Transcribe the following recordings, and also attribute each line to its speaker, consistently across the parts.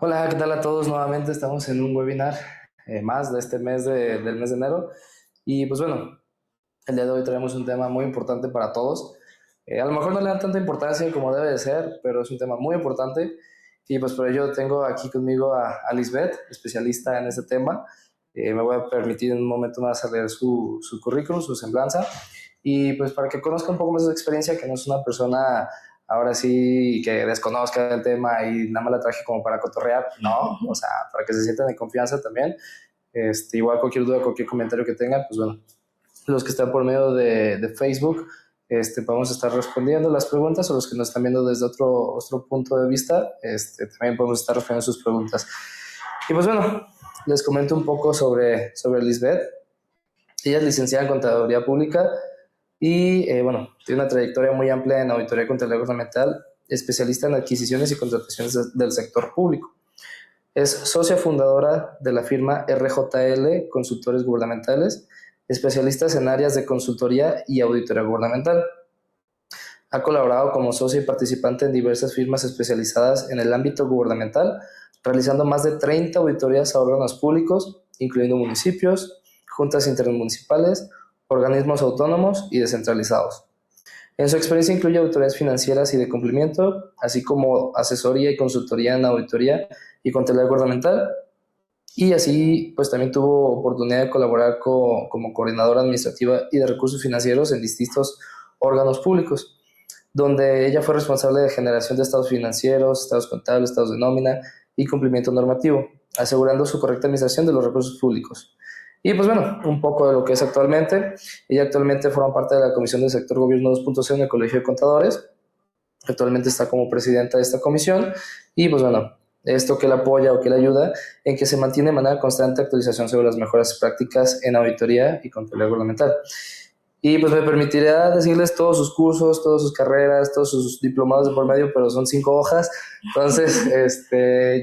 Speaker 1: Hola, ¿qué tal a todos? Nuevamente estamos en un webinar más de este del mes de enero. Y pues bueno, el día de hoy traemos un tema muy importante para todos. A lo mejor no le dan tanta importancia como debe de ser, pero es un tema muy importante. Y pues por ello tengo aquí conmigo a Lisbeth, especialista en este tema. Me voy a permitir en un momento más a leer su currículum, su semblanza. Y pues para que conozca un poco más de su experiencia, que no es una persona ahora sí que desconozca el tema y nada más la traje como para cotorrear, no, o sea, para que se sientan en confianza también. Igual cualquier duda, cualquier comentario que tengan, pues bueno, los que están por medio de Facebook, podemos estar respondiendo las preguntas, o los que nos están viendo desde otro punto de vista, también podemos estar respondiendo sus preguntas. Y pues bueno, les comento un poco sobre Lisbeth. Ella es licenciada en Contaduría Pública y, bueno, tiene una trayectoria muy amplia en auditoría y contabilidad gubernamental, especialista en adquisiciones y contrataciones del sector público. Es socia fundadora de la firma RJL Consultores Gubernamentales, especialistas en áreas de consultoría y auditoría gubernamental. Ha colaborado como socia y participante en diversas firmas especializadas en el ámbito gubernamental, realizando más de 30 auditorías a órganos públicos, incluyendo municipios, juntas intermunicipales, organismos autónomos y descentralizados. En su experiencia incluye auditorías financieras y de cumplimiento, así como asesoría y consultoría en auditoría y contabilidad gubernamental. Y así, pues también tuvo oportunidad de colaborar como coordinadora administrativa y de recursos financieros en distintos órganos públicos, donde ella fue responsable de generación de estados financieros, estados contables, estados de nómina y cumplimiento normativo, asegurando su correcta administración de los recursos públicos. Y pues bueno, un poco de lo que es actualmente. Ella actualmente forma parte de la Comisión del Sector Gobierno 2.0 en el Colegio de Contadores. Actualmente está como presidenta de esta comisión y pues bueno, esto que le apoya o que le ayuda en que se mantiene de manera constante actualización sobre las mejores prácticas en auditoría y contabilidad gubernamental. Y pues me permitirá decirles todos sus cursos, todas sus carreras, todos sus diplomados de por medio, pero son 5 hojas. Entonces,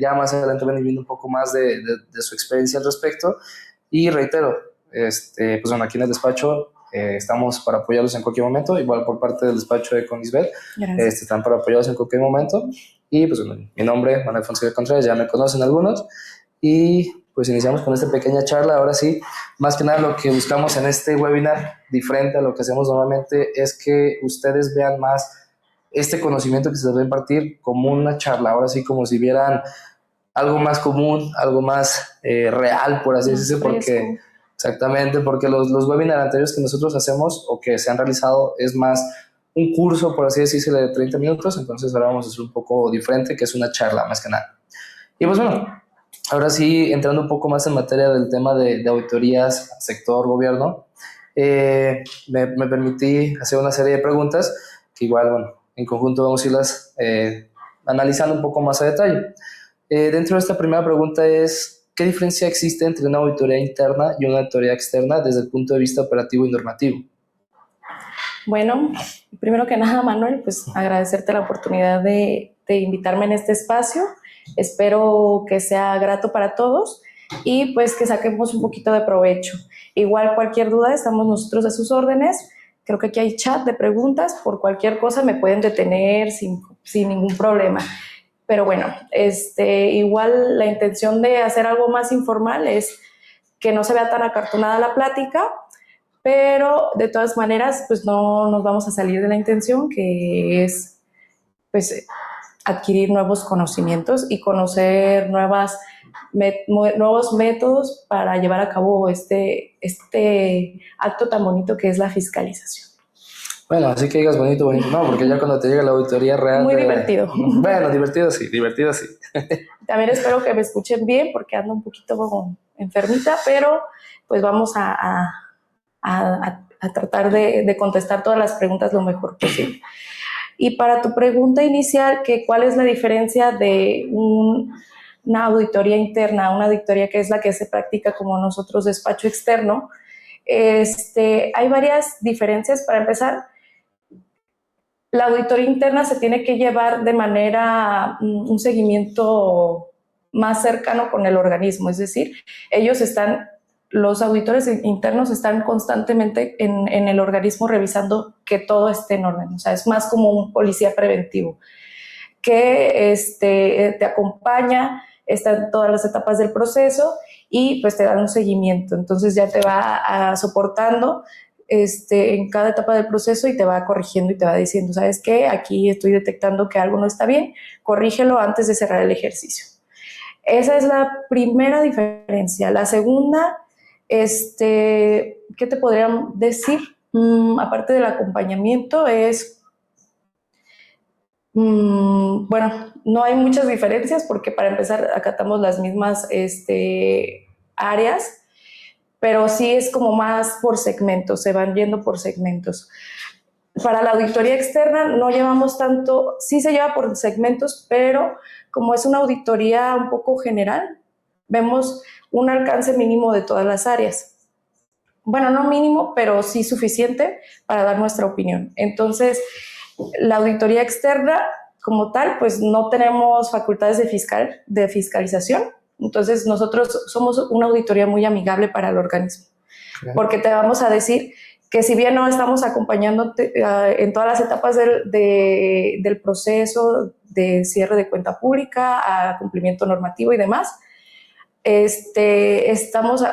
Speaker 1: ya más adelante van a ir viendo un poco más de su experiencia al respecto. Y reitero, pues bueno, aquí en el despacho estamos para apoyarlos en cualquier momento, igual por parte del despacho de Conisbet, están para apoyarlos en cualquier momento. Y pues bueno, mi nombre, Manuel Fonseca Contreras, ya me conocen algunos. Y pues iniciamos con esta pequeña charla. Ahora sí, más que nada lo que buscamos en este webinar, diferente a lo que hacemos normalmente, es que ustedes vean más este conocimiento que se les va a impartir como una charla, ahora sí como si vieran algo más común, algo más real, por así decirlo, porque exactamente, porque los webinars anteriores que nosotros hacemos o que se han realizado es más un curso, por así decirlo, de 30 minutos, entonces ahora vamos a hacer un poco diferente, que es una charla más que nada. Y pues bueno, ahora sí, entrando un poco más en materia del tema de auditorías, sector, gobierno, me permití hacer una serie de preguntas que igual, bueno, en conjunto vamos a irlas analizando un poco más a detalle. Dentro de esta primera pregunta es, ¿qué diferencia existe entre una auditoría interna y una auditoría externa desde el punto de vista operativo y normativo?
Speaker 2: Bueno, primero que nada, Manuel, pues agradecerte la oportunidad de invitarme en este espacio. Espero que sea grato para todos y pues que saquemos un poquito de provecho. Igual cualquier duda, estamos nosotros a sus órdenes. Creo que aquí hay chat de preguntas. Por cualquier cosa me pueden detener sin ningún problema. Pero bueno, igual la intención de hacer algo más informal es que no se vea tan acartonada la plática, pero de todas maneras, pues no nos vamos a salir de la intención, que es pues adquirir nuevos conocimientos y conocer nuevos métodos para llevar a cabo este acto tan bonito que es la fiscalización.
Speaker 1: Bueno, así que digas bonito, bonito, no, porque ya cuando te llega la auditoría real...
Speaker 2: Muy divertido.
Speaker 1: Bueno, divertido sí, divertido sí.
Speaker 2: También espero que me escuchen bien porque ando un poquito como enfermita, pero pues vamos a tratar de contestar todas las preguntas lo mejor posible. Y para tu pregunta inicial, que ¿cuál es la diferencia de una auditoría interna, una auditoría que es la que se practica como nosotros despacho externo? Hay varias diferencias. Para empezar, la auditoría interna se tiene que llevar de manera un seguimiento más cercano con el organismo, es decir, los auditores internos están constantemente en el organismo revisando que todo esté en orden. O sea, es más como un policía preventivo que te acompaña, está en todas las etapas del proceso y pues te dan un seguimiento. Entonces ya te va soportando en cada etapa del proceso y te va corrigiendo y te va diciendo, ¿sabes qué? Aquí estoy detectando que algo no está bien, corrígelo antes de cerrar el ejercicio. Esa es la primera diferencia. La segunda, ¿qué te podrían decir? Aparte del acompañamiento es, bueno, no hay muchas diferencias porque para empezar acatamos las mismas áreas, pero sí es como más por segmentos, se van yendo por segmentos. Para la auditoría externa no llevamos tanto, sí se lleva por segmentos, pero como es una auditoría un poco general, vemos un alcance mínimo de todas las áreas. Bueno, no mínimo, pero sí suficiente para dar nuestra opinión. Entonces, la auditoría externa, como tal, pues no tenemos facultades de fiscalización. Entonces, nosotros somos una auditoría muy amigable para el organismo, porque te vamos a decir que si bien no estamos acompañándote en todas las etapas del proceso de cierre de cuenta pública, a cumplimiento normativo y demás, estamos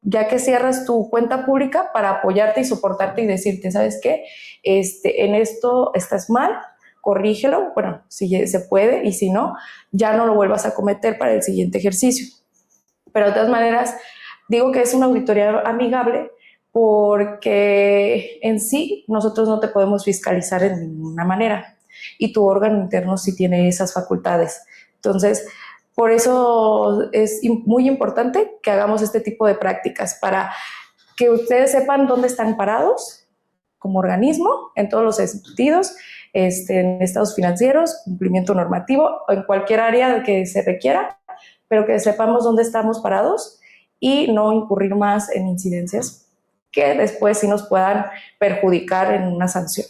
Speaker 2: ya que cierras tu cuenta pública para apoyarte y soportarte y decirte, ¿sabes qué? En esto estás mal, corrígelo, bueno, si se puede, y si no, ya no lo vuelvas a cometer para el siguiente ejercicio. Pero de todas maneras, digo que es una auditoría amigable porque en sí nosotros no te podemos fiscalizar de ninguna manera y tu órgano interno sí tiene esas facultades. Entonces, por eso es muy importante que hagamos este tipo de prácticas para que ustedes sepan dónde están parados como organismo en todos los sentidos, en estados financieros, cumplimiento normativo o en cualquier área que se requiera, pero que sepamos dónde estamos parados y no incurrir más en incidencias que después sí nos puedan perjudicar en una sanción.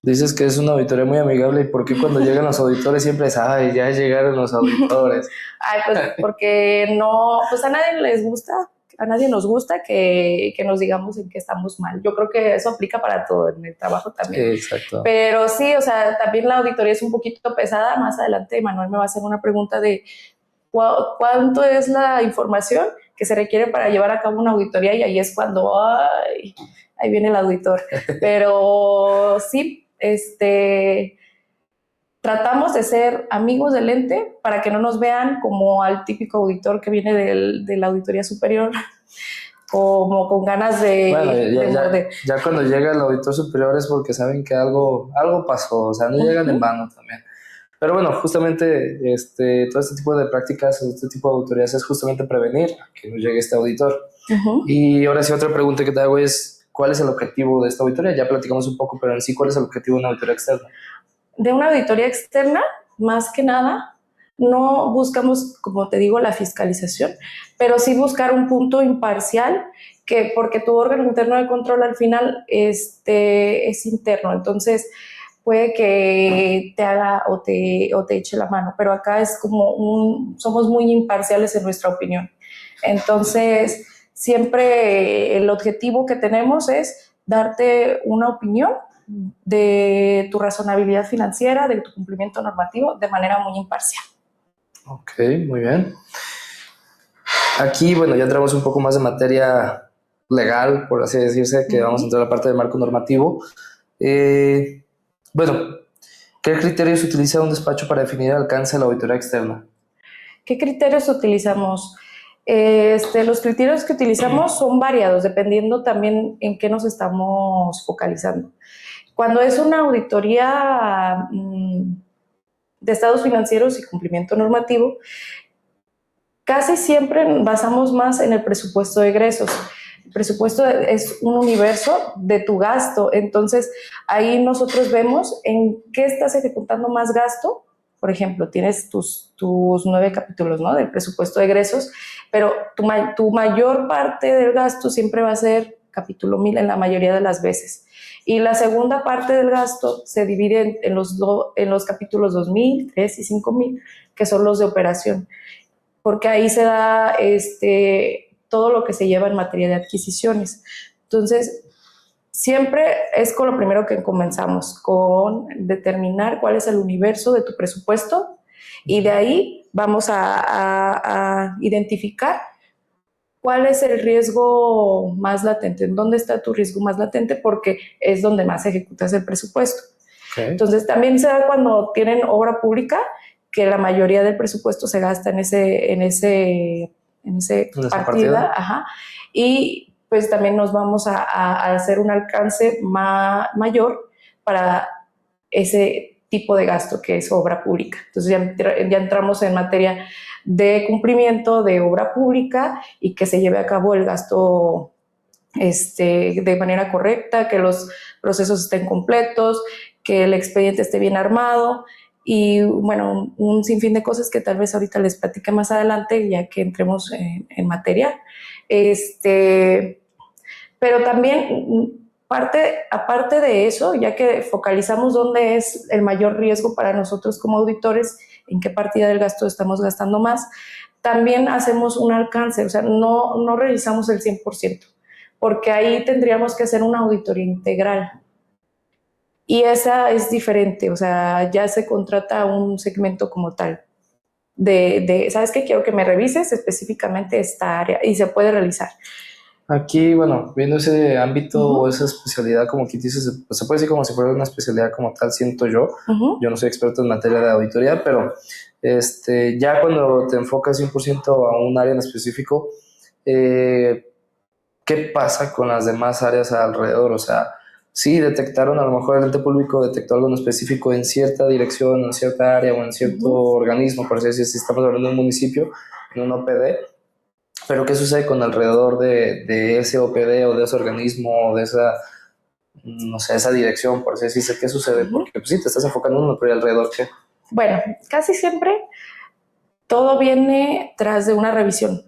Speaker 1: Dices que es una auditoría muy amigable, ¿y por qué cuando llegan los auditores siempre es, ay, ya llegaron los auditores?
Speaker 2: Ay, pues porque no, pues a nadie les gusta, a nadie nos gusta que nos digamos en que estamos mal. Yo creo que eso aplica para todo, en el trabajo también.
Speaker 1: Exacto.
Speaker 2: Pero sí, o sea, también la auditoría es un poquito pesada. Más adelante Manuel me va a hacer una pregunta de cuánto es la información que se requiere para llevar a cabo una auditoría, y ahí es cuando, ahí viene el auditor. Pero sí, tratamos de ser amigos del ente para que no nos vean como al típico auditor que viene de la auditoría superior, como con ganas de,
Speaker 1: bueno,
Speaker 2: morder.
Speaker 1: Ya cuando llega el auditor superior es porque saben que algo pasó, o sea, no llegan en vano también. Pero bueno, justamente todo este tipo de prácticas, este tipo de auditorías es justamente prevenir que no llegue este auditor. Y ahora sí, otra pregunta que te hago es, ¿cuál es el objetivo de esta auditoría? Ya platicamos un poco, pero en sí, ¿cuál es el objetivo de una auditoría externa?
Speaker 2: De una auditoría externa, más que nada, no buscamos, como te digo, la fiscalización, pero sí buscar un punto imparcial, porque tu órgano interno de control al final es interno, entonces puede que te haga o te eche la mano, pero acá es como somos muy imparciales en nuestra opinión. Entonces, siempre el objetivo que tenemos es darte una opinión de tu razonabilidad financiera, de tu cumplimiento normativo, de manera muy imparcial.
Speaker 1: Ok, muy bien. Aquí, bueno, ya entramos un poco más de materia legal, por así decirse, que vamos a entrar a la parte del marco normativo. Bueno, ¿qué criterios utiliza un despacho para definir el alcance de la auditoría externa?
Speaker 2: ¿Qué criterios utilizamos? Los criterios que utilizamos son variados, dependiendo también en qué nos estamos focalizando. Cuando es una auditoría de estados financieros y cumplimiento normativo, casi siempre basamos más en el presupuesto de egresos. El presupuesto es un universo de tu gasto, entonces ahí nosotros vemos en qué estás ejecutando más gasto. Por ejemplo, tienes tus 9 capítulos, ¿no?, del presupuesto de egresos, pero tu mayor parte del gasto siempre va a ser capítulo 1000 en la mayoría de las veces. Y la segunda parte del gasto se divide en los capítulos 2000, 3 y 5000, que son los de operación, porque ahí se da todo lo que se lleva en materia de adquisiciones. Entonces, siempre es con lo primero que comenzamos, con determinar cuál es el universo de tu presupuesto Y de ahí vamos a identificar cuál es el riesgo más latente, en dónde está tu riesgo más latente, porque es donde más ejecutas el presupuesto.
Speaker 1: Okay.
Speaker 2: Entonces también se da cuando tienen obra pública, que la mayoría del presupuesto se gasta en ese partida. Ajá. Y pues también nos vamos a hacer un alcance mayor para ese tipo de gasto que es obra pública. Entonces ya entramos en materia de cumplimiento de obra pública y que se lleve a cabo el gasto de manera correcta, que los procesos estén completos, que el expediente esté bien armado y bueno, un sinfín de cosas que tal vez ahorita les platique más adelante ya que entremos en materia. Pero también aparte de eso, ya que focalizamos dónde es el mayor riesgo para nosotros como auditores, en qué partida del gasto estamos gastando más, también hacemos un alcance, o sea, no revisamos el 100%, porque ahí tendríamos que hacer una auditoría integral. Y esa es diferente, o sea, ya se contrata un segmento como tal. ¿Sabes qué? Quiero que me revises específicamente esta área y se puede realizar.
Speaker 1: Aquí, bueno, viendo ese ámbito o esa especialidad, como que dices, pues se puede decir como si fuera una especialidad como tal, siento yo. Yo no soy experto en materia de auditoría, pero ya cuando te enfocas 100% a un área en específico, ¿qué pasa con las demás áreas alrededor? O sea, sí detectaron, a lo mejor el ente público detectó algo en específico en cierta dirección, en cierta área o en cierto organismo, por así decirlo, si estamos hablando de un municipio, en un OPD, pero ¿qué sucede con alrededor de ese OPD o de ese organismo o de esa, no sé, esa dirección, por así decirlo? ¿Qué sucede? Porque pues, sí, te estás enfocando en uno, pero ¿y alrededor qué?
Speaker 2: Bueno, casi siempre todo viene tras de una revisión.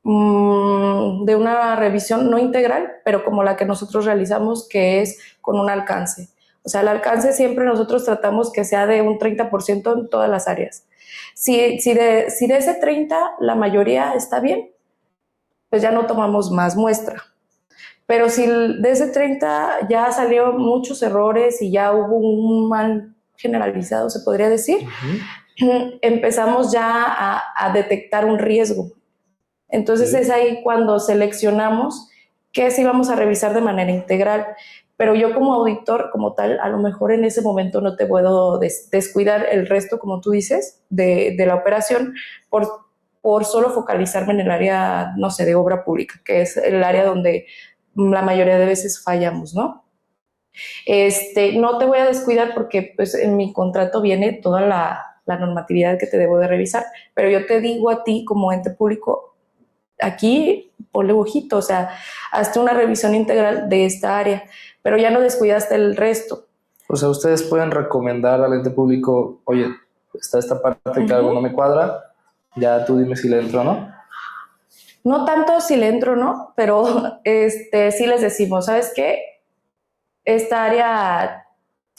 Speaker 2: De una revisión no integral, pero como la que nosotros realizamos, que es con un alcance. O sea, el alcance siempre nosotros tratamos que sea de un 30% en todas las áreas. Si de ese 30 la mayoría está bien, pues ya no tomamos más muestra. Pero si de ese 30 ya salió muchos errores y ya hubo un mal generalizado, se podría decir, empezamos ya a detectar un riesgo. Entonces es ahí cuando seleccionamos qué sí vamos a revisar de manera integral. Pero yo como auditor, como tal, a lo mejor en ese momento no te puedo descuidar el resto, como tú dices, de la operación por solo focalizarme en el área, no sé, de obra pública, que es el área donde la mayoría de veces fallamos, ¿no? No te voy a descuidar porque pues, en mi contrato viene toda la normatividad que te debo de revisar, pero yo te digo a ti como ente público, aquí ponle ojito, o sea, hazte una revisión integral de esta área, pero ya no descuidaste el resto.
Speaker 1: O sea, ustedes pueden recomendar al ente público, oye, está esta parte que algo no me cuadra, ya tú dime si le entro o no.
Speaker 2: No tanto si le entro o no, pero sí les decimos, ¿sabes qué? Esta área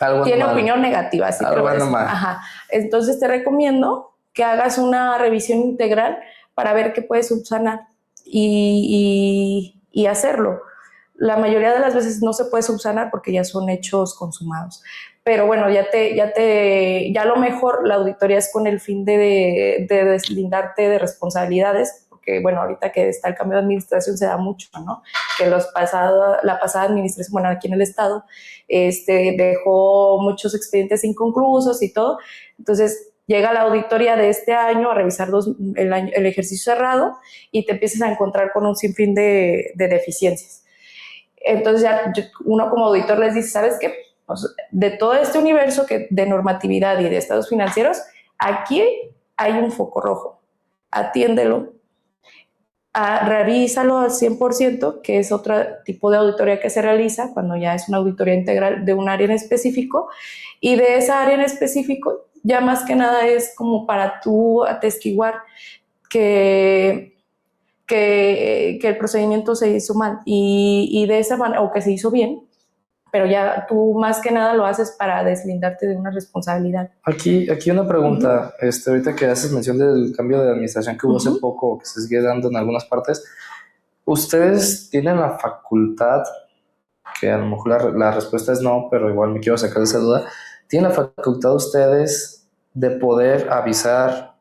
Speaker 2: algo tiene opinión negativa, así algo que lo Ajá. Entonces te recomiendo que hagas una revisión integral para ver qué puedes subsanar y hacerlo. La mayoría de las veces no se puede subsanar porque ya son hechos consumados. Pero bueno, ya a lo mejor la auditoría es con el fin de deslindarte de responsabilidades, porque bueno, ahorita que está el cambio de administración se da mucho, ¿no? Que la pasada administración, bueno, aquí en el estado, dejó muchos expedientes inconclusos y todo. Entonces, llega la auditoría de este año a revisar el ejercicio cerrado y te empiezas a encontrar con un sinfín de deficiencias. Entonces ya uno como auditor les dice, ¿sabes qué? Pues, de todo este universo de normatividad y de estados financieros, aquí hay un foco rojo. Atiéndelo, revísalo al 100%, que es otro tipo de auditoría que se realiza cuando ya es una auditoría integral de un área en específico, y de esa área en específico ya más que nada es como para tú atestiguar que el procedimiento se hizo mal y de esa manera, o que se hizo bien, pero ya tú más que nada lo haces para deslindarte de una responsabilidad.
Speaker 1: Aquí una pregunta, ahorita que haces mención del cambio de administración que hubo hace poco, que se sigue dando en algunas partes, ¿ustedes tienen la facultad, que a lo mejor la respuesta es no, pero igual me quiero sacar de esa duda, ¿tienen la facultad ustedes de poder avisar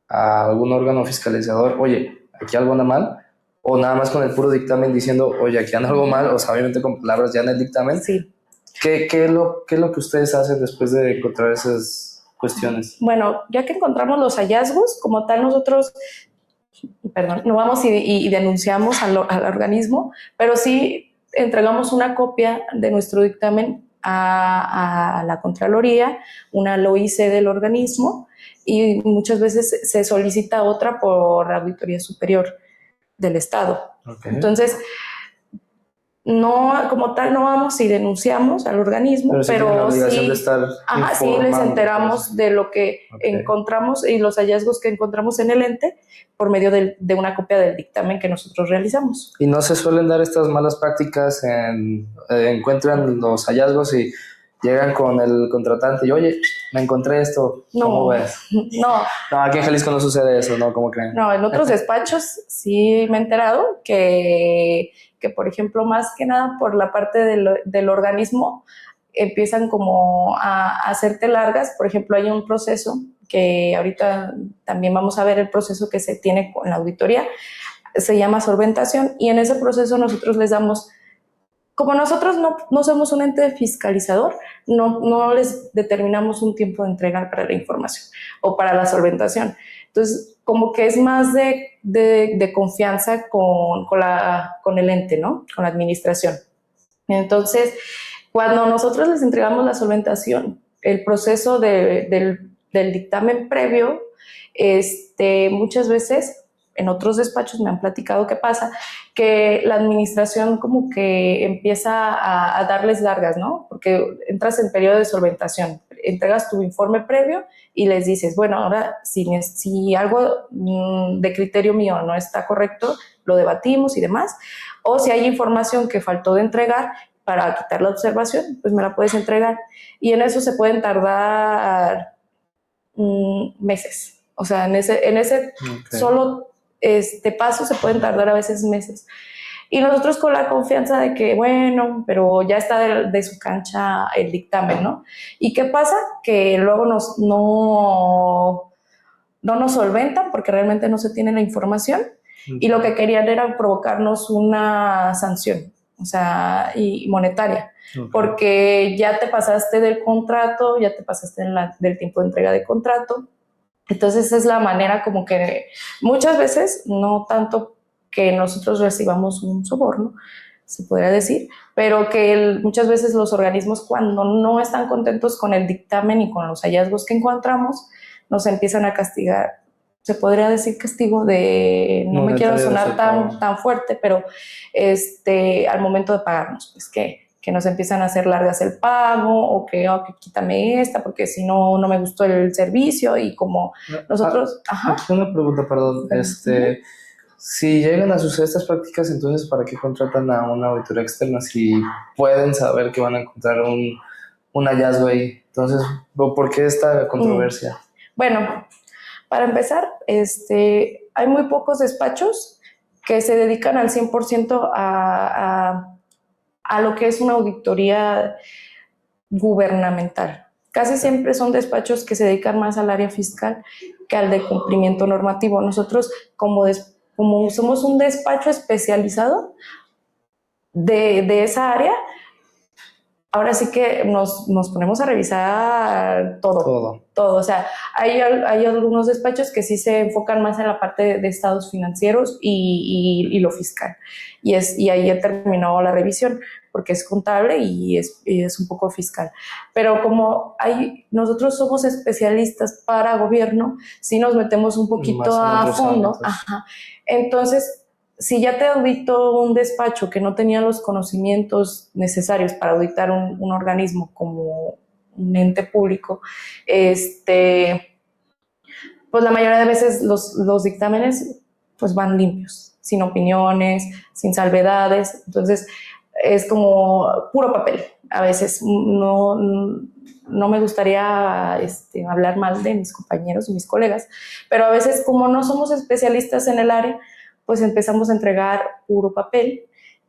Speaker 1: a algún órgano fiscalizador, oye, aquí algo anda mal, o nada más con el puro dictamen diciendo, oye, aquí anda algo mal, o sea, obviamente con palabras ya en el dictamen?
Speaker 2: Sí.
Speaker 1: ¿Qué es lo que ustedes hacen después de encontrar esas cuestiones?
Speaker 2: Bueno, ya que encontramos los hallazgos, como tal nosotros, perdón, no vamos y denunciamos al organismo, pero sí entregamos una copia de nuestro dictamen a la Contraloría, una lo hice del organismo, y muchas veces se solicita otra por la Auditoría Superior del Estado.
Speaker 1: Okay.
Speaker 2: Entonces, no, como tal, no vamos y denunciamos al organismo, pero sí,
Speaker 1: de estar
Speaker 2: sí les enteramos de lo que encontramos y los hallazgos que encontramos en el ente por medio de una copia del dictamen que nosotros realizamos.
Speaker 1: ¿Y no se suelen dar estas malas prácticas encuentran los hallazgos y llegan con el contratante y, oye, me encontré esto, ¿cómo ves?
Speaker 2: No,
Speaker 1: aquí en Jalisco no sucede eso, ¿no? ¿Cómo creen?
Speaker 2: No, en otros despachos sí me he enterado que por ejemplo, más que nada por la parte del organismo, empiezan como a hacerte largas. Por ejemplo, hay un proceso que ahorita también vamos a ver el proceso que se tiene con la auditoría, se llama solventación, y en ese proceso nosotros les damos, como nosotros no somos un ente fiscalizador, no les determinamos un tiempo de entrega para la información o para la solventación. Entonces, como que es más de confianza con el ente, ¿no? Con la administración. Entonces, cuando nosotros les entregamos la solventación, el proceso del dictamen previo, muchas veces en otros despachos me han platicado qué pasa, que la administración como que empieza a darles largas, ¿no? Porque entras en periodo de solventación, entregas tu informe previo y les dices, bueno, ahora si algo de criterio mío no está correcto, lo debatimos y demás, o si hay información que faltó de entregar para quitar la observación, pues me la puedes entregar. Y en eso se pueden tardar meses. O sea, en ese solo paso se pueden tardar a veces meses. Y nosotros con la confianza de que, bueno, pero ya está de su cancha el dictamen, ¿no? ¿Y qué pasa? Que luego no nos solventan porque realmente no se tiene la información, y lo que querían era provocarnos una sanción, o sea, y monetaria, porque ya te pasaste del contrato, ya te pasaste del tiempo de entrega de contrato. Entonces es la manera como que muchas veces, no tanto que nosotros recibamos un soborno, se podría decir, pero que muchas veces los organismos, cuando no están contentos con el dictamen y con los hallazgos que encontramos, nos empiezan a castigar. Se podría decir castigo de, no me quiero sonar tan fuerte, pero al momento de pagarnos, pues que nos empiezan a hacer largas el pago, o que quítame esta porque si no me gustó el servicio. Y como nosotros...
Speaker 1: Aquí una pregunta, perdón. Si llegan a suceder estas prácticas, entonces ¿para qué contratan a una auditoría externa si pueden saber que van a encontrar un hallazgo ahí? Entonces, ¿por qué esta controversia?
Speaker 2: Bueno, para empezar, hay muy pocos despachos que se dedican al 100% a lo que es una auditoría gubernamental. Casi siempre son despachos que se dedican más al área fiscal que al de cumplimiento normativo. Nosotros, como somos un despacho especializado de esa área, ahora sí que nos ponemos a revisar todo. O sea, hay algunos despachos que sí se enfocan más en la parte de estados financieros y lo fiscal. Y ahí ya terminó la revisión, porque es contable y es un poco fiscal. Pero como nosotros somos especialistas para gobierno, sí nos metemos un poquito a fondo. Entonces, si ya te auditó un despacho que no tenía los conocimientos necesarios para auditar un organismo como un ente público, pues la mayoría de veces los dictámenes pues van limpios, sin opiniones, sin salvedades. Entonces es como puro papel. A veces no me gustaría hablar mal de mis compañeros o mis colegas, pero a veces, como no somos especialistas en el área, pues empezamos a entregar puro papel,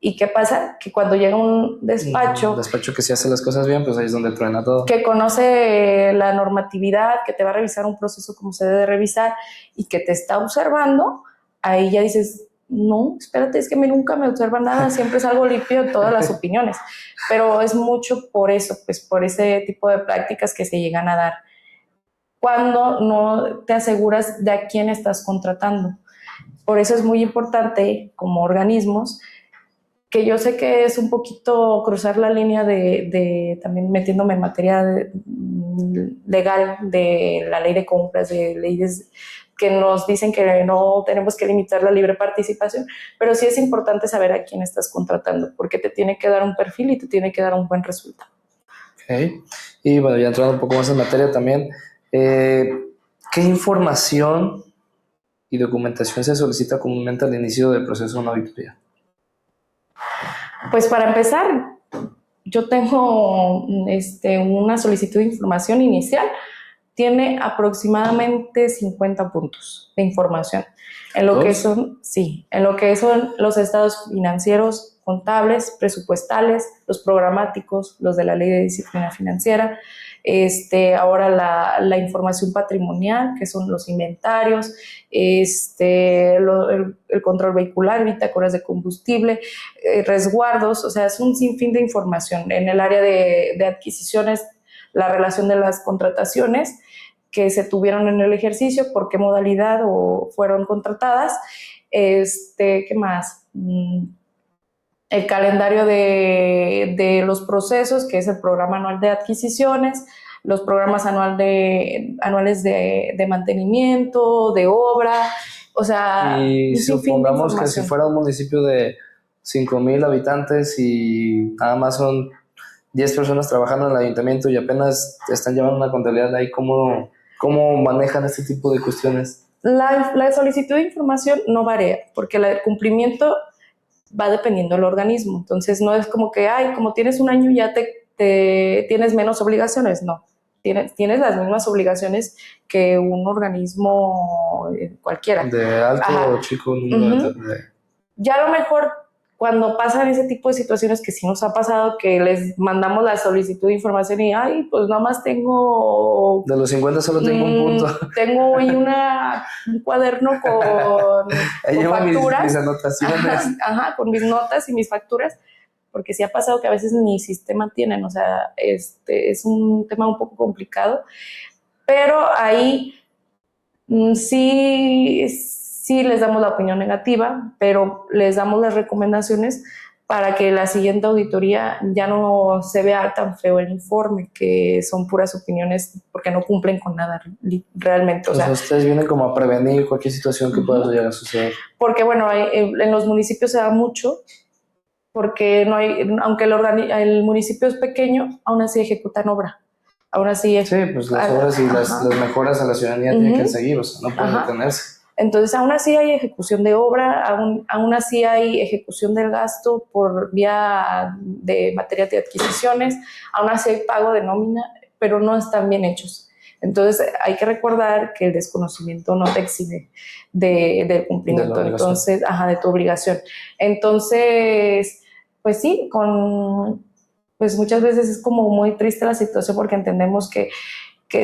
Speaker 2: ¿Y qué pasa? Que cuando llega un despacho...
Speaker 1: Un despacho que sí hace las cosas bien, pues ahí es donde truena todo.
Speaker 2: Que conoce la normatividad, que te va a revisar un proceso como se debe revisar y que te está observando, ahí ya dices, no, espérate, es que a mí nunca me observan nada, siempre salgo limpio de todas las opiniones. Pero es mucho por eso, pues por ese tipo de prácticas que se llegan a dar. Cuando no te aseguras de a quién estás contratando. Por eso es muy importante, como organismos, que yo sé que es un poquito cruzar la línea de también metiéndome en materia legal de la ley de compras, de leyes que nos dicen que no tenemos que limitar la libre participación, pero sí es importante saber a quién estás contratando, porque te tiene que dar un perfil y te tiene que dar un buen resultado.
Speaker 1: Okay. Y bueno, ya entrando un poco más en materia también, ¿qué información y documentación se solicita comúnmente al inicio del proceso de una auditoría?
Speaker 2: Pues para empezar, yo tengo una solicitud de información inicial, tiene aproximadamente 50 puntos de información. En lo que son, sí, en lo que son los estados financieros, contables, presupuestales, los programáticos, los de la ley de disciplina financiera, ahora la información patrimonial, que son los inventarios, el control vehicular, bitácoras de combustible, resguardos, o sea, es un sinfín de información. En el área de adquisiciones, la relación de las contrataciones que se tuvieron en el ejercicio, por qué modalidad o fueron contratadas, ¿qué más? El calendario de los procesos, que es el programa anual de adquisiciones, los programas anuales de mantenimiento, de obra, o sea...
Speaker 1: Y supongamos que si fuera un municipio de 5,000 habitantes y nada más son 10 personas trabajando en el ayuntamiento y apenas están llevando una contabilidad de ahí, ¿cómo manejan este tipo de cuestiones?
Speaker 2: La solicitud de información no varía, porque el cumplimiento va dependiendo del organismo. Entonces no es como que, como tienes un año ya te tienes menos obligaciones. No, tienes las mismas obligaciones que un organismo cualquiera.
Speaker 1: De alto o chico número de...
Speaker 2: Ya a lo mejor cuando pasan ese tipo de situaciones, que sí nos ha pasado, que les mandamos la solicitud de información y, pues nada más tengo...
Speaker 1: De los 50 solo tengo un punto.
Speaker 2: Tengo hoy un cuaderno con facturas.
Speaker 1: Mis anotaciones.
Speaker 2: Ajá, con mis notas y mis facturas, porque sí ha pasado que a veces ni sistema tienen, o sea, es un tema un poco complicado, pero ahí sí les damos la opinión negativa, pero les damos las recomendaciones para que la siguiente auditoría ya no se vea tan feo el informe, que son puras opiniones porque no cumplen con nada realmente. O sea,
Speaker 1: ustedes vienen como a prevenir cualquier situación que pueda llegar a suceder.
Speaker 2: Porque bueno, en los municipios se da mucho, porque no hay, aunque el municipio es pequeño, aún así ejecutan obra. Aún así...
Speaker 1: Sí, pues las obras y las mejoras a la ciudadanía tienen que seguir, o sea, no pueden detenerse.
Speaker 2: Entonces, aún así hay ejecución de obra, aún así hay ejecución del gasto por vía de materias de adquisiciones, aún así hay pago de nómina, pero no están bien hechos. Entonces, hay que recordar que el desconocimiento no te exime del cumplimiento, entonces, de tu obligación. Entonces, pues sí, pues muchas veces es como muy triste la situación porque entendemos que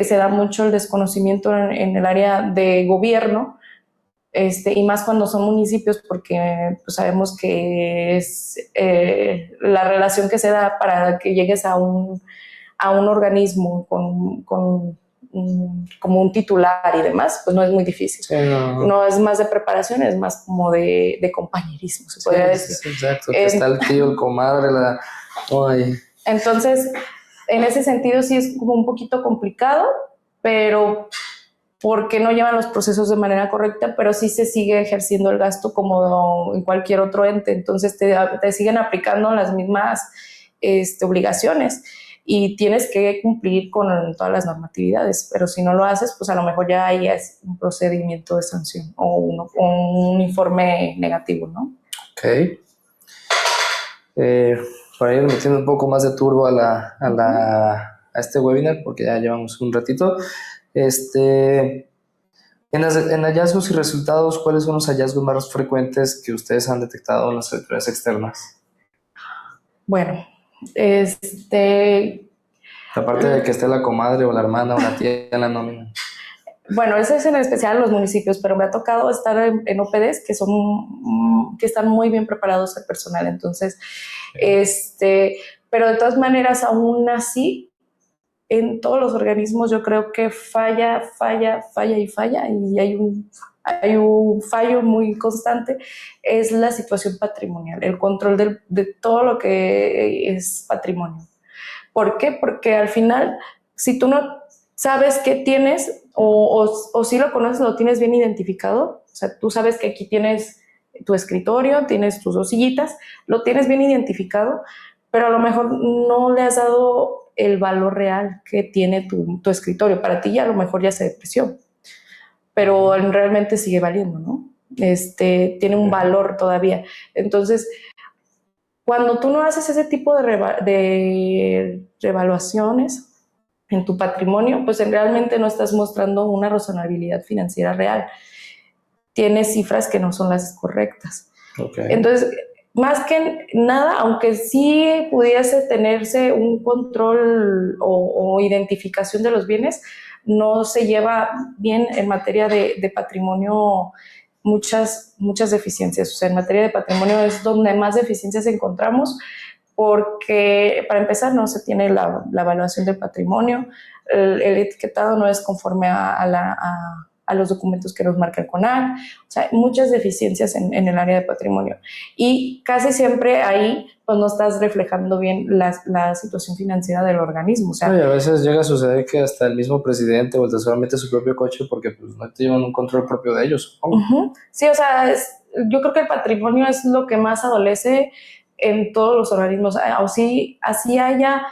Speaker 2: se da mucho el desconocimiento en el área de gobierno, y más cuando son municipios, porque pues, sabemos que es la relación que se da para que llegues a un organismo como un titular y demás, pues no es muy difícil.
Speaker 1: Sí,
Speaker 2: no es más de preparación, es más como de compañerismo, se podría decir.
Speaker 1: Sí, exacto, que está el tío, el comadre,
Speaker 2: Entonces, en ese sentido sí es como un poquito complicado, pero porque no llevan los procesos de manera correcta, pero sí se sigue ejerciendo el gasto como en cualquier otro ente. Entonces te siguen aplicando las mismas obligaciones y tienes que cumplir con todas las normatividades, pero si no lo haces, pues a lo mejor ya ahí es un procedimiento de sanción o un informe negativo, ¿no?
Speaker 1: Ok. Para ir metiendo un poco más de turbo a este webinar, porque ya llevamos un ratito. En hallazgos y resultados, ¿cuáles son los hallazgos más frecuentes que ustedes han detectado en las auditorías externas?
Speaker 2: Bueno,
Speaker 1: Aparte de que esté la comadre o la hermana o la tía en la nómina.
Speaker 2: bueno, eso es en especial en los municipios, pero me ha tocado estar en OPDs que están muy bien preparados el personal. Entonces, pero de todas maneras, aún así, en todos los organismos yo creo que falla y hay un fallo muy constante, es la situación patrimonial, el control de todo lo que es patrimonio. ¿Por qué? Porque al final, si tú no sabes qué tienes o si lo conoces, lo tienes bien identificado, o sea, tú sabes que aquí tienes tu escritorio, tienes tus 2 sillitas, lo tienes bien identificado, pero a lo mejor no le has dado el valor real que tiene tu escritorio. Para ti ya a lo mejor ya se depreció, pero realmente sigue valiendo, ¿no? Tiene un valor todavía. Entonces, cuando tú no haces ese tipo de revaluaciones en tu patrimonio, pues realmente no estás mostrando una razonabilidad financiera real. Tienes cifras que no son las correctas.
Speaker 1: Okay.
Speaker 2: Entonces, más que nada, aunque sí pudiese tenerse un control o identificación de los bienes, no se lleva bien en materia de patrimonio muchas deficiencias. O sea, en materia de patrimonio es donde más deficiencias encontramos, porque para empezar no se tiene la evaluación del patrimonio, el etiquetado no es conforme a los documentos que nos marca el CONAC, o sea, muchas deficiencias en el área de patrimonio. Y casi siempre ahí pues no estás reflejando bien la situación financiera del organismo. O sea,
Speaker 1: y a veces llega a suceder que hasta el mismo presidente o el tesorero mete su propio coche porque pues, no te llevan un control propio de ellos, supongo.
Speaker 2: Sí, o sea, yo creo que el patrimonio es lo que más adolece en todos los organismos. Así haya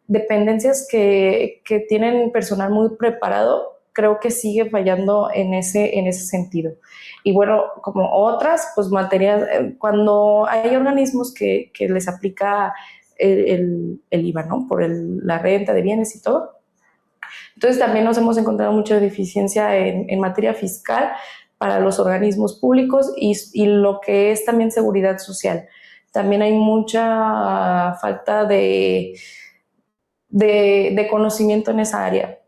Speaker 2: dependencias que tienen personal muy preparado, creo que sigue fallando en ese sentido. Y bueno, como otras, pues materias, cuando hay organismos que les aplica el IVA, ¿no? Por la renta de bienes y todo. Entonces también nos hemos encontrado mucha deficiencia en materia fiscal para los organismos públicos y lo que es también seguridad social. También hay mucha falta de conocimiento en esa área,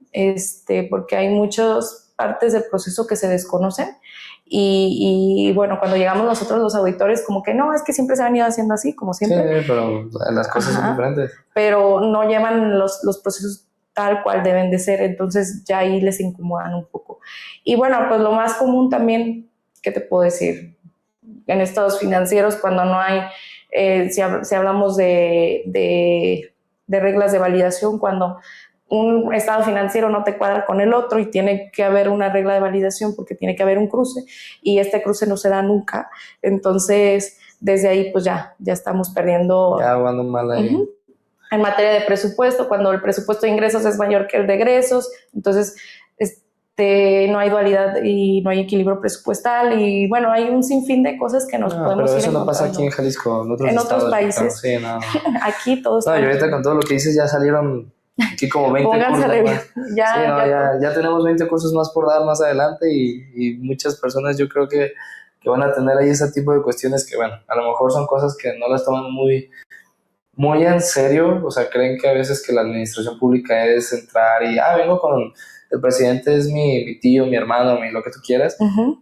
Speaker 2: porque hay muchas partes del proceso que se desconocen y bueno, cuando llegamos nosotros los auditores, como que no, es que siempre se han ido haciendo así, como siempre.
Speaker 1: Sí, pero las cosas son diferentes.
Speaker 2: Pero no llevan los procesos tal cual deben de ser, entonces ya ahí les incomodan un poco. Y bueno, pues lo más común también, ¿qué te puedo decir? En estados financieros, cuando no hay, si hablamos de reglas de validación, cuando un estado financiero no te cuadra con el otro y tiene que haber una regla de validación porque tiene que haber un cruce y este cruce no se da nunca, entonces desde ahí pues ya estamos perdiendo.
Speaker 1: Ya jugando mal ahí.
Speaker 2: En materia de presupuesto, cuando el presupuesto de ingresos es mayor que el de egresos, entonces no hay dualidad y no hay equilibrio presupuestal y bueno, hay un sinfín de cosas que nos podemos
Speaker 1: pero
Speaker 2: ir
Speaker 1: eso no pasa
Speaker 2: encontrando.
Speaker 1: aquí en Jalisco,
Speaker 2: en otros países.
Speaker 1: Sí, no.
Speaker 2: Aquí todos.
Speaker 1: No, y ahorita con todo lo que dices ya salieron aquí como 20
Speaker 2: Pónganse
Speaker 1: cursos más.
Speaker 2: Ya,
Speaker 1: ya tenemos 20 cursos más por dar más adelante y muchas personas yo creo que van a tener ahí ese tipo de cuestiones que, bueno, a lo mejor son cosas que no las toman muy en serio, o sea, creen que a veces que la administración pública es entrar y, vengo con el presidente, es mi tío, mi hermano, lo que tú quieras,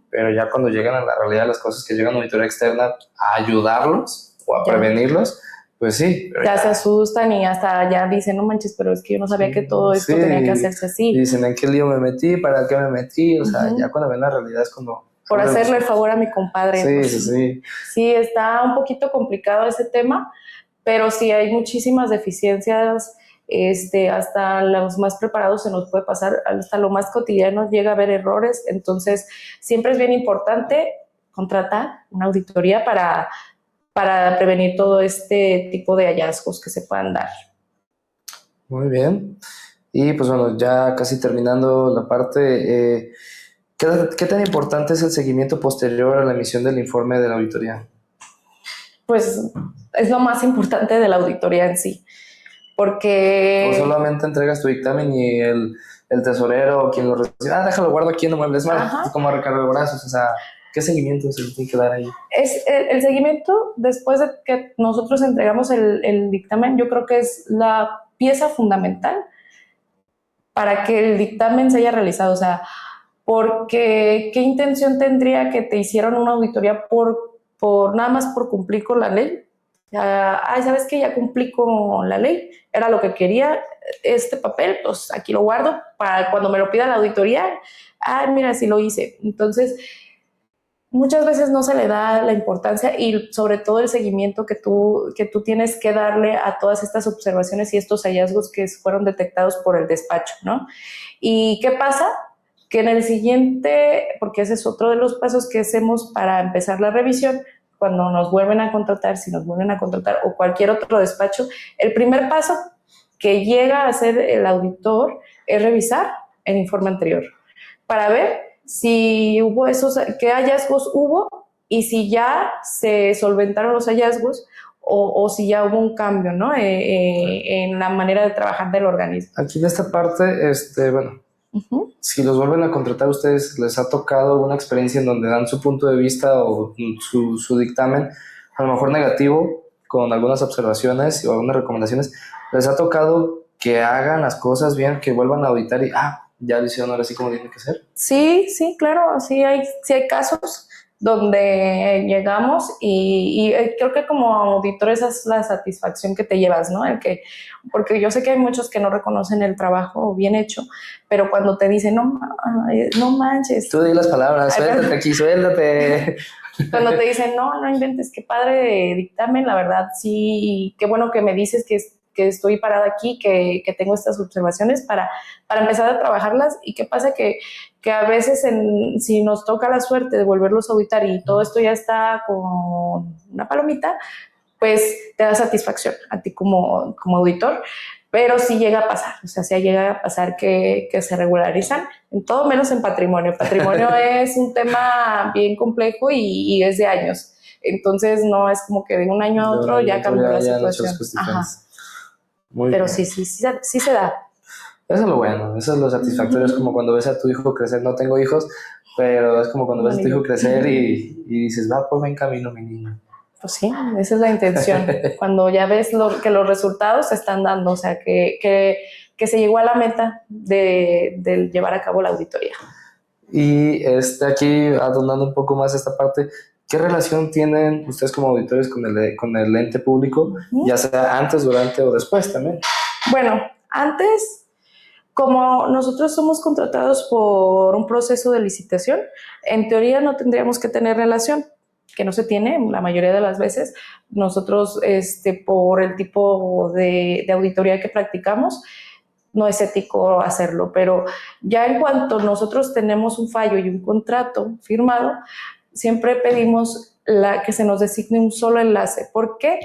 Speaker 1: pero ya cuando llegan a la realidad de las cosas, que llegan a auditoría externa a ayudarlos o a prevenirlos, pues sí.
Speaker 2: Ya se asustan y hasta ya dicen, no manches, pero es que yo no sabía que todo esto tenía que hacerse así.
Speaker 1: Y dicen, ¿en qué lío me metí? ¿Para qué me metí? O sea, ya cuando ven la realidad es como...
Speaker 2: Por hacerle el favor a mi compadre.
Speaker 1: Sí,
Speaker 2: pues,
Speaker 1: sí.
Speaker 2: Sí, está un poquito complicado ese tema, pero sí hay muchísimas deficiencias, hasta los más preparados se nos puede pasar, hasta lo más cotidiano llega a haber errores, entonces siempre es bien importante contratar una auditoría para prevenir todo este tipo de hallazgos que se puedan dar.
Speaker 1: Muy bien, y pues bueno, ya casi terminando la parte, ¿qué tan importante es el seguimiento posterior a la emisión del informe de la auditoría?
Speaker 2: Pues es lo más importante de la auditoría en sí, porque...
Speaker 1: O solamente entregas tu dictamen y el tesorero o quien lo recibe, déjalo guardo aquí en el mueble, es más, como recargar brazos, o sea... ¿Qué seguimiento se le tiene que dar ahí?
Speaker 2: Es el seguimiento después de que nosotros entregamos el dictamen, yo creo que es la pieza fundamental para que el dictamen se haya realizado. O sea, porque ¿qué intención tendría que te hicieron una auditoría por nada más por cumplir con la ley? Ay, ¿sabes qué? Ya cumplí con la ley, era lo que quería, este papel, pues aquí lo guardo para cuando me lo pida la auditoría. Ay, mira, sí lo hice. Entonces, muchas veces no se le da la importancia y sobre todo el seguimiento que tú tienes que darle a todas estas observaciones y estos hallazgos que fueron detectados por el despacho, ¿no? ¿Y qué pasa? Que en el siguiente, porque ese es otro de los pasos que hacemos para empezar la revisión, cuando nos vuelven a contratar, si nos vuelven a contratar o cualquier otro despacho, el primer paso que llega a hacer el auditor es revisar el informe anterior para ver si hubo qué hallazgos hubo y si ya se solventaron los hallazgos o si ya hubo un cambio, ¿no? En la manera de trabajar del organismo.
Speaker 1: Aquí en esta parte, bueno, si los vuelven a contratar, ¿a ustedes les ha tocado una experiencia en donde dan su punto de vista o su dictamen, a lo mejor negativo, con algunas observaciones o algunas recomendaciones? ¿Les ha tocado que hagan las cosas bien, que vuelvan a auditar y, ya lo hicieron ahora sí como tiene que ser?
Speaker 2: Sí, sí, claro, sí hay casos donde llegamos y creo que como auditor esa es la satisfacción que te llevas, ¿no? Porque yo sé que hay muchos que no reconocen el trabajo bien hecho, pero cuando te dicen, no manches.
Speaker 1: Tú di las palabras, suéltate aquí, suéltate.
Speaker 2: Cuando te dicen, no inventes, qué padre dictamen, la verdad, sí, qué bueno que me dices que estoy parada aquí, que tengo estas observaciones para empezar a trabajarlas. ¿Y qué pasa? Que a veces si nos toca la suerte de volverlos a auditar y todo esto ya está con una palomita, pues te da satisfacción a ti como auditor, pero sí llega a pasar, o sea, sí llega a pasar que se regularizan, en todo menos en patrimonio. Patrimonio es un tema bien complejo y es de años, entonces no es como que de un año a otro ya cambió la situación. Pero sí se da.
Speaker 1: Eso es lo bueno, eso es lo satisfactorio, es como cuando ves a tu hijo crecer. No tengo hijos, pero es como cuando ves a tu hijo crecer y dices, va por buen camino, mi niño.
Speaker 2: Pues sí, esa es la intención. Cuando ya ves que los resultados se están dando, o sea, que se llegó a la meta de llevar a cabo la auditoría.
Speaker 1: Y aquí, adornando un poco más esta parte, ¿qué relación tienen ustedes como auditores con el ente público, ya sea antes, durante o después también?
Speaker 2: Bueno, antes, como nosotros somos contratados por un proceso de licitación, en teoría no tendríamos que tener relación, que no se tiene la mayoría de las veces. Nosotros, por el tipo de auditoría que practicamos, no es ético hacerlo, pero ya en cuanto nosotros tenemos un fallo y un contrato firmado, siempre pedimos que se nos designe un solo enlace. ¿Por qué?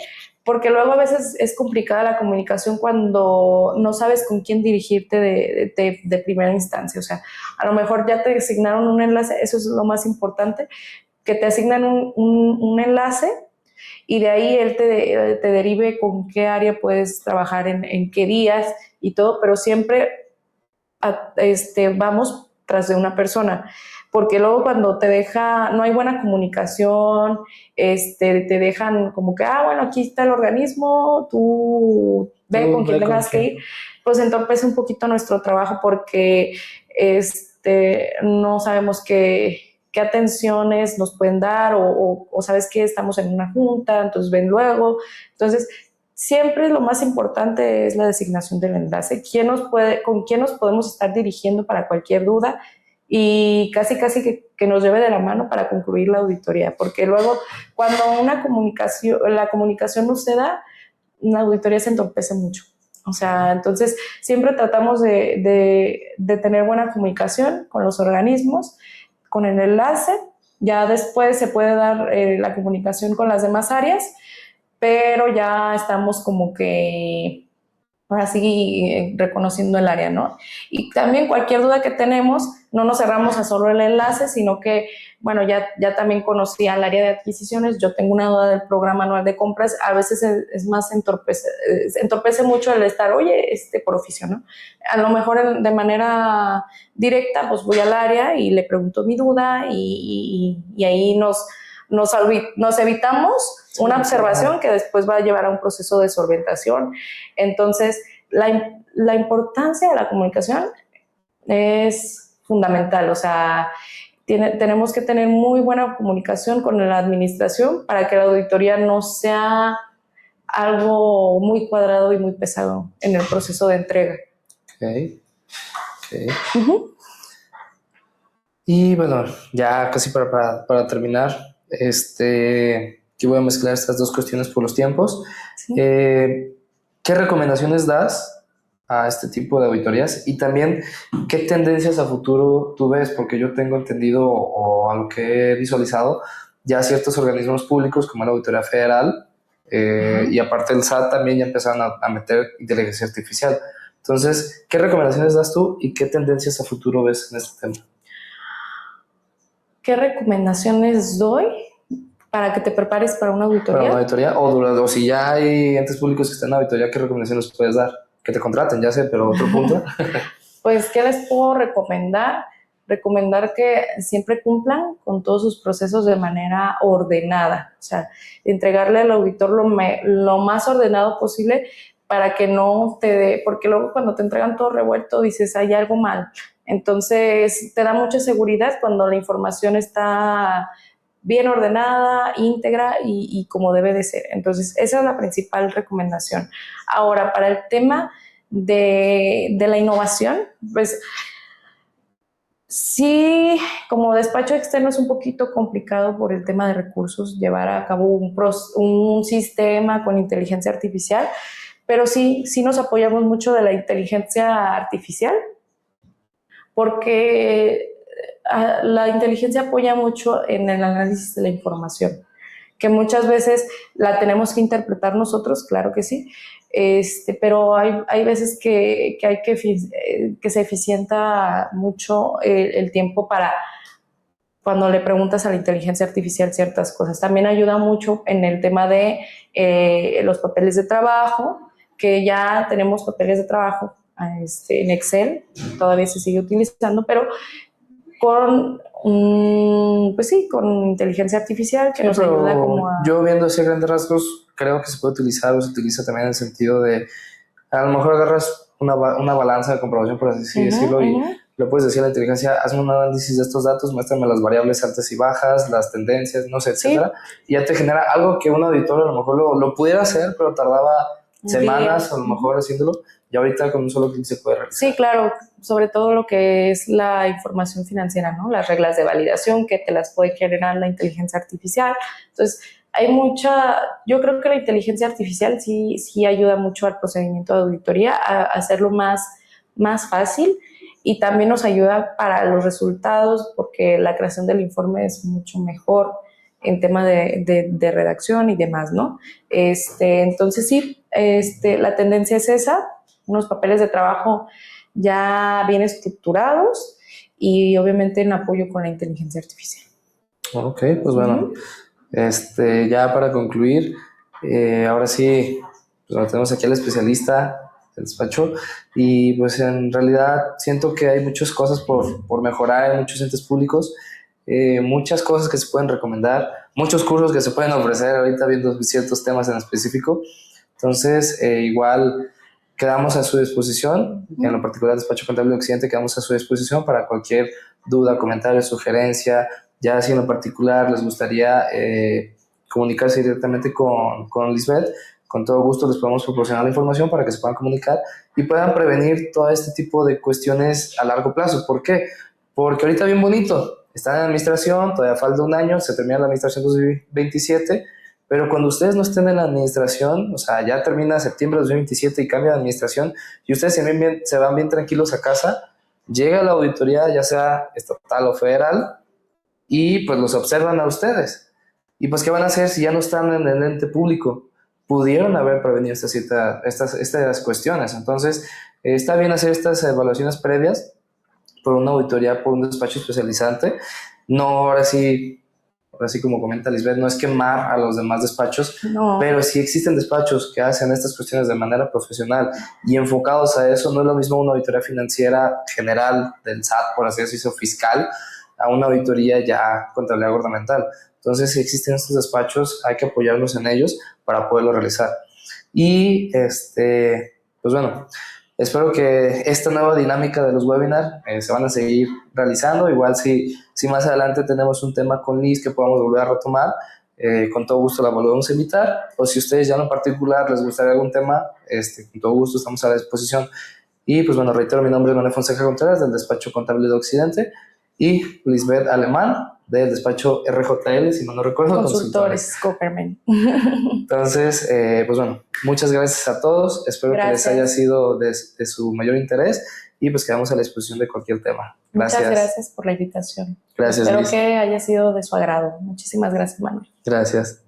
Speaker 2: Porque luego a veces es complicada la comunicación cuando no sabes con quién dirigirte de primera instancia. O sea, a lo mejor ya te designaron un enlace, eso es lo más importante, que te asignan un enlace y de ahí él te derive con qué área puedes trabajar en qué días y todo, pero siempre vamos tras de una persona, porque luego cuando no hay buena comunicación, te dejan como que, bueno, aquí está el organismo, tú ve con quién tengas que ir, pues entorpece un poquito nuestro trabajo porque no sabemos qué atenciones nos pueden dar o sabes que estamos en una junta, entonces ven luego. Entonces, siempre lo más importante es la designación del enlace, con quién nos podemos estar dirigiendo para cualquier duda y casi que nos lleve de la mano para concluir la auditoría, porque luego cuando la comunicación no se da, una auditoría se entorpece mucho. O sea, entonces siempre tratamos de tener buena comunicación con los organismos, con el enlace, ya después se puede dar la comunicación con las demás áreas, pero ya estamos como que ahora sí reconociendo el área, ¿no? Y también cualquier duda que tenemos, no nos cerramos a solo el enlace, sino que, bueno, ya también conocí al área de adquisiciones, yo tengo una duda del programa anual de compras, a veces es más entorpece mucho el estar, oye, por oficio, ¿no? A lo mejor de manera directa, pues voy al área y le pregunto mi duda y ahí nos evitamos una observación que después va a llevar a un proceso de solventación. Entonces, la importancia de la comunicación es fundamental, o sea, tenemos que tener muy buena comunicación con la administración para que la auditoría no sea algo muy cuadrado y muy pesado en el proceso de entrega.
Speaker 1: Okay. Okay. Y bueno, ya casi para terminar, aquí voy a mezclar estas dos cuestiones por los tiempos.
Speaker 2: Sí.
Speaker 1: ¿Qué recomendaciones das a este tipo de auditorías? Y también, ¿qué tendencias a futuro tú ves? Porque yo tengo entendido, o a lo que he visualizado, ya ciertos organismos públicos como la Auditoría Federal y aparte el SAT también ya empezaron a meter inteligencia artificial. Entonces, ¿qué recomendaciones das tú y qué tendencias a futuro ves en este tema?
Speaker 2: ¿Qué recomendaciones doy para que te prepares para una auditoría?
Speaker 1: Para una auditoría, o si ya hay entes públicos que están en auditoría, ¿qué recomendaciones puedes dar? Que te contraten, ya sé, pero otro punto.
Speaker 2: Pues, ¿qué les puedo recomendar? Recomendar que siempre cumplan con todos sus procesos de manera ordenada, o sea, entregarle al auditor lo más ordenado posible para que no te dé, porque luego cuando te entregan todo revuelto dices, hay algo mal. Entonces, te da mucha seguridad cuando la información está bien ordenada, íntegra y como debe de ser. Entonces, esa es la principal recomendación. Ahora, para el tema de la innovación, pues sí, como despacho externo es un poquito complicado por el tema de recursos, llevar a cabo un sistema con inteligencia artificial, pero sí nos apoyamos mucho de la inteligencia artificial, porque la inteligencia apoya mucho en el análisis de la información, que muchas veces la tenemos que interpretar nosotros, claro que sí, pero hay veces que hay que se eficienta mucho el tiempo para cuando le preguntas a la inteligencia artificial ciertas cosas. También ayuda mucho en el tema de los papeles de trabajo, que ya tenemos papeles de trabajo en Excel, todavía se sigue utilizando, pero con pues sí, con inteligencia artificial que nos ayuda como a...
Speaker 1: Yo viendo ese grandes rasgos, creo que se puede utilizar o se utiliza también en el sentido de, a lo mejor agarras una balanza de comprobación, por así decirlo, y le puedes decir a la inteligencia, hazme un análisis de estos datos, muéstrame las variables altas y bajas, las tendencias, no sé, etcétera, y ya te genera algo que un auditor a lo mejor lo pudiera hacer, pero tardaba semanas a lo mejor haciéndolo, y ahorita con un solo clic se puede realizar.
Speaker 2: Sí, claro, sobre todo lo que es la información financiera, ¿no? Las reglas de validación que te las puede generar la inteligencia artificial. Entonces, yo creo que la inteligencia artificial sí ayuda mucho al procedimiento de auditoría a hacerlo más fácil, y también nos ayuda para los resultados porque la creación del informe es mucho mejor en tema de redacción y demás, ¿no? Entonces sí, la tendencia es esa, unos papeles de trabajo ya bien estructurados y obviamente en apoyo con la inteligencia artificial.
Speaker 1: Ok, pues bueno, ya para concluir, ahora sí, pues tenemos aquí al especialista del despacho y pues en realidad siento que hay muchas cosas por mejorar en muchos entes públicos, muchas cosas que se pueden recomendar, muchos cursos que se pueden ofrecer ahorita viendo ciertos temas en específico. Entonces, igual quedamos a su disposición, en lo particular Despacho Contable de Occidente, quedamos a su disposición para cualquier duda, comentario, sugerencia, ya si en lo particular les gustaría comunicarse directamente con Lisbeth, con todo gusto les podemos proporcionar la información para que se puedan comunicar y puedan prevenir todo este tipo de cuestiones a largo plazo. ¿Por qué? Porque ahorita bien bonito, están en administración, todavía falta un año, se termina la administración 2027, pero cuando ustedes no estén en la administración, o sea, ya termina septiembre de 2027 y cambia de administración, y ustedes se van bien tranquilos a casa, llega la auditoría, ya sea estatal o federal, y pues los observan a ustedes. Y pues, ¿qué van a hacer si ya no están en el ente público? pudieron haber prevenido estas cuestiones. Entonces, está bien hacer estas evaluaciones previas por una auditoría, por un despacho especializante. No, ahora sí como comenta Lisbeth, no es quemar a los demás despachos,
Speaker 2: No.
Speaker 1: pero si existen despachos que hacen estas cuestiones de manera profesional y enfocados a eso. No es lo mismo una auditoría financiera general del SAT, por así decirlo, fiscal, a una auditoría ya contabilidad gubernamental. Entonces, si existen estos despachos, hay que apoyarnos en ellos para poderlo realizar. Y, pues bueno, espero que esta nueva dinámica de los webinars se van a seguir realizando. Igual si más adelante tenemos un tema con Liz que podamos volver a retomar, con todo gusto la volvemos a invitar. O si ustedes ya en particular les gustaría algún tema, con todo gusto estamos a la disposición. Y pues bueno, reitero, mi nombre es Manuel Fonseca Contreras, del despacho Contable de Occidente, y Lisbeth Alemán, del despacho RJL, si no recuerdo.
Speaker 2: Consultores Copperman.
Speaker 1: Entonces, pues bueno, muchas gracias a todos. Espero que les haya sido de su mayor interés, y pues quedamos a la disposición de cualquier tema. Gracias.
Speaker 2: Muchas gracias por la invitación.
Speaker 1: Gracias,
Speaker 2: Espero
Speaker 1: Liz,
Speaker 2: que haya sido de su agrado. Muchísimas gracias, Manuel.
Speaker 1: Gracias.